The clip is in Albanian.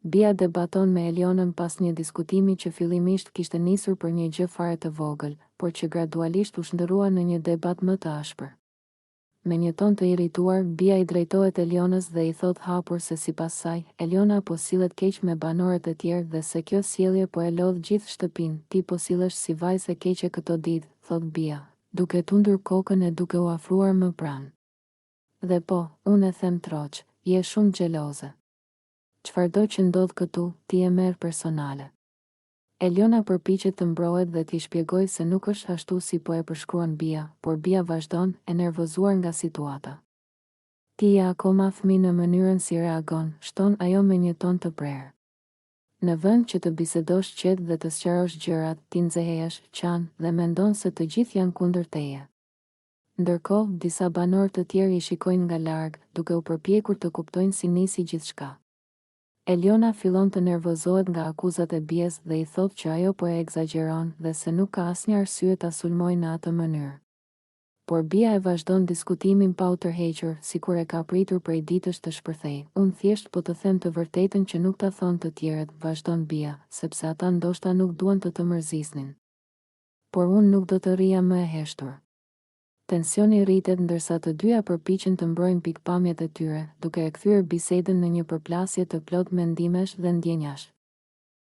Bia debaton me Elionën pas një diskutimi që fillimisht kishte nisur për një gjë fare të vogël, por që gradualisht u shndërrua në një debat më të ashpër. Me një ton të irrituar, Bia i drejtohet Elionës dhe i thot hapur se sipas saj, Eliona po sillet keq me banorët e tjerë dhe se kjo sjellje po e lodh gjithë shtëpinë. Ti po sillesh si vajzë e keqe këto ditë, thot Bia, duke tundur kokën e duke u afruar më pranë. Dhe po, unë e them troq, je shumë xheloze. Çfarëdo që ndodh këtu, ti e merr personale. Eliona përpiqet të mbrohet dhe t'i shpjegoj se nuk është ashtu si po e përshkruan Bia, por Bia vazhdon, e nervozuar nga situata. Ti je akoma fëmijë në mënyrën si reagon, shton ajo me një ton të prerë. Në vend që të bisedosh qetë dhe të sqarosh gjërat, ti nxehesh, qan dhe mendon se të gjithë janë kundër teje. Ndërkohë, disa banorë të tjerë i shikojnë nga larg, duke u përpjekur të kuptojnë si nisi gjithçka. Eliona fillon të nervozohet nga akuzat e Bies dhe i thot që ajo po e egzageron dhe se nuk ka asnjë arsye ta sulmojë në atë mënyrë. Por Bia e vazhdon diskutimin pa u tërhequr, sikur e ka pritur prej ditësh të shpërthej. Unë thjesht po të them të vërtetën që nuk ta thon të tjerët, vazhdon Bia, sepse ata ndoshta nuk duan të mërzisnin. Por unë nuk do të rria më e heshtur. Tensioni rritet ndërsa të dyja përpiqen të mbrojnë pikpamjet e tyre, duke e kthyer bisedën në një përplasje të plot mendimesh dhe ndjenjash.